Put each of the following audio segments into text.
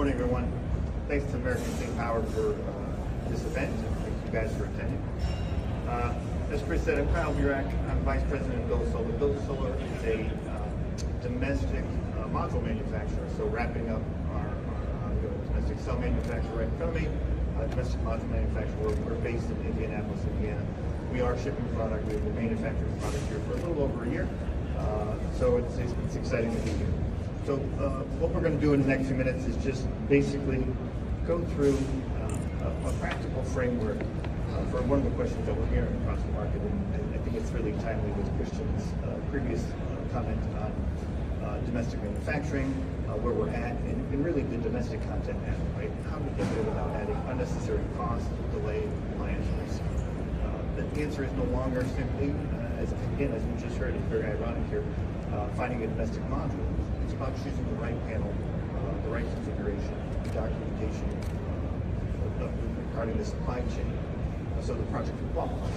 morning, everyone. Thanks to American CLEANPOWER for this event, and thank you guys for attending. As Chris said, I'm Kyle Burak. I'm Vice President of Bila Solar. Bila Solar is a domestic module manufacturer, so wrapping up our domestic cell manufacturer right in front of me, domestic module manufacturer. We're based in Indianapolis, Indiana. We are shipping product. We've been manufacturing product here for a little over a year, so it's exciting to be here. So what we're going to do in the next few minutes is just basically go through a practical framework for one of the questions that we're hearing across the market, and I think it's really timely with Christian's previous comment on domestic manufacturing, where we're at, and really the domestic content now, right? How do we get there without adding unnecessary cost, delay, compliance risk? The answer is no longer simply, as we just heard, it's very ironic here, finding a domestic module. It's about choosing the right panel, the right configuration, documentation regarding the supply chain, so the project can qualify,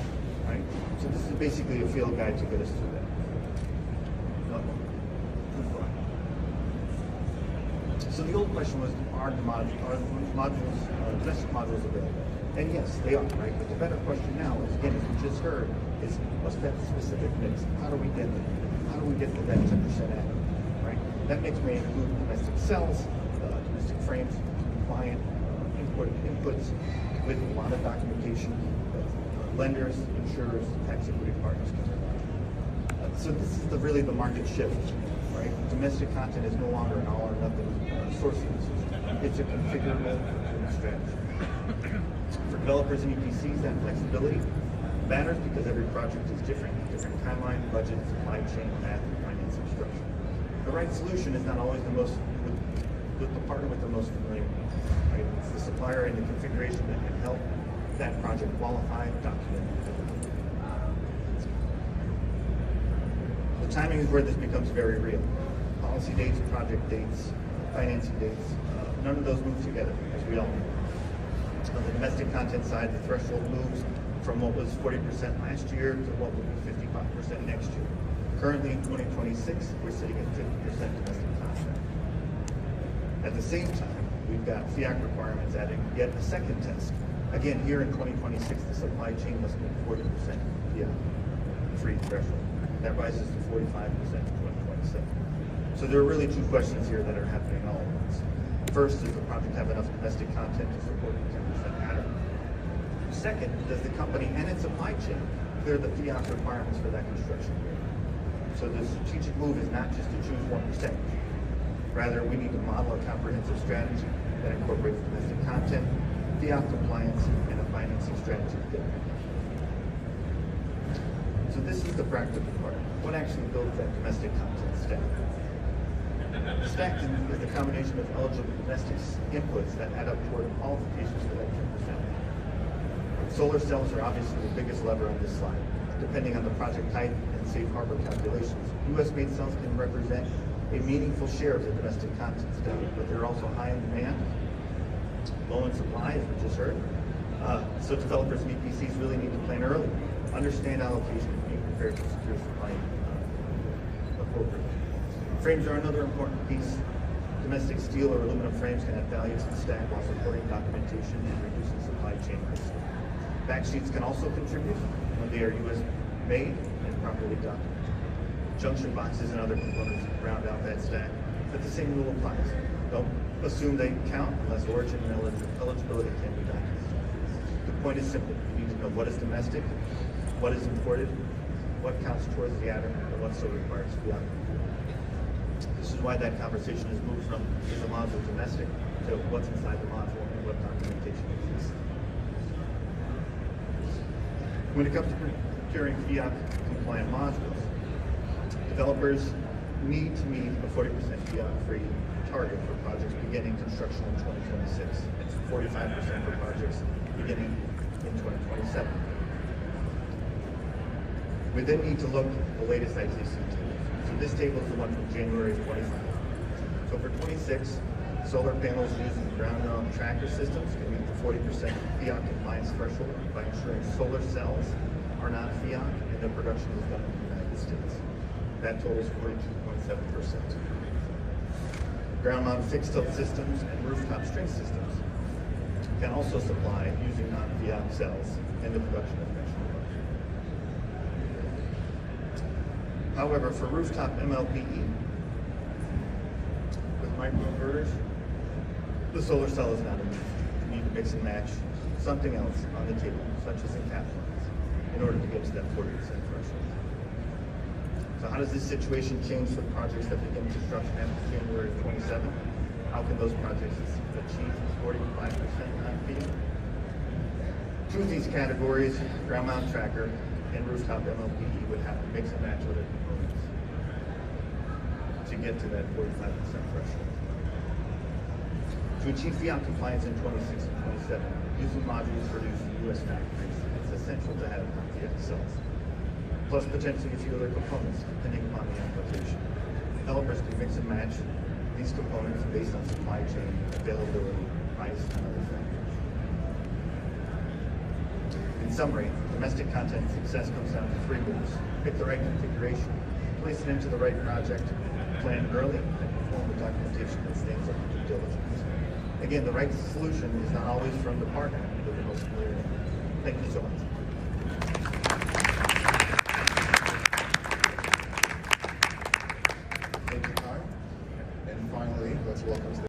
right? So this is basically a field guide to get us through that. So the old question was, are domestic modules available? And yes, they are, right? But the better question now is, again, as we just heard, is what's that specific mix? How do we get there? How do we get to that 10% added, right? That mix may include domestic cells, domestic frames, compliant inputs with a lot of documentation that lenders, insurers, tax equity partners can provide. So this is really the market shift, right? Domestic content is no longer an all or nothing sourcing decision. It's a configurable strategy. For developers and EPCs, that flexibility matters because every project is different timeline, budget, supply chain, math, and financing structure. The right solution is not always the partner with the most familiar, right? It's the supplier and the configuration that can help that project qualify, document. The timing is where this becomes very real. Policy dates, project dates, financing dates, none of those move together, as we all know. On the domestic content side, the threshold moves from what was 40% last year to what will be 55% next year. Currently in 2026, we're sitting at 50% domestic content. At the same time, we've got FIAC requirements adding yet a second test. Again, here in 2026, the supply chain must meet 40% FIAC-free threshold. That rises to 45% in 2027. So there are really two questions here that are happening all at once. First, does the project have enough domestic content to support the 10% adder? Second, does the company and its supply chain clear the FIAC requirements for that construction period? So the strategic move is not just to choose one percentage. Rather, we need to model a comprehensive strategy that incorporates domestic content, FIAC compliance, and a financing strategy together. So this is the practical part. What actually builds that domestic content stack? The stack is the combination of eligible domestic inputs that add up toward qualifications for that 10%. Solar cells are obviously the biggest lever on this slide. Depending on the project type and safe harbor calculations, U.S.-made cells can represent a meaningful share of the domestic content stack, but they're also high in demand, low in supply, as we just heard. So developers and EPCs really need to plan early, understand allocation, and be prepared to secure supply appropriately. Frames are another important piece. Domestic steel or aluminum frames can add value to the stack while supporting documentation and reducing supply chain risk. Backsheets can also contribute when they are U.S. made and properly documented. Junction boxes and other components round out that stack, but the same rule applies. Don't assume they count unless origin and eligibility can be documented. The point is simple. You need to know what is domestic, what is imported, what counts towards the adder, and what still requires FIAC. This is why that conversation has moved from is the module domestic to what's inside the module and what documentation exists. When it comes to procuring FIAC compliant modules, developers need to meet a 40% FIAC-free target for projects beginning construction in 2026. It's 45% for projects beginning in 2027. We then need to look at the latest ITC table. So this table is the one from January of 25. So for 26, solar panels using ground-mount tracker systems can meet the 40% FIAC compliance threshold by ensuring solar cells are not FIAC and their production is done in the United States. That totals 42.7%. Ground-mounted fixed-tilt systems and rooftop string systems can also supply using non-FEOC cells in the production of conventional power. However, for rooftop MLPE with microinverters, the solar cell is not enough. You need to mix and match something else on the table, such as encapsulants, in order to get to that 40% threshold. So how does this situation change for projects that begin construction after January of 27? How can those projects achieve 45% non-FEOC? Two of these categories, ground mount tracker and rooftop MLPE, would have to mix and match other components to get to that 45% threshold. To achieve FEOC compliance in 26 and 27, using modules produced in U.S. factories, it's essential to have non-FEOC cells, plus potentially a few other components, depending upon the application. Developers can mix and match these components based on supply chain, availability, price, and other factors. In summary, domestic content success comes down to three moves: pick the right configuration, place it into the right project, plan early, and perform the documentation that stands up to due diligence. Again, the right solution is not always from the partner with the most clear. Thank you so much.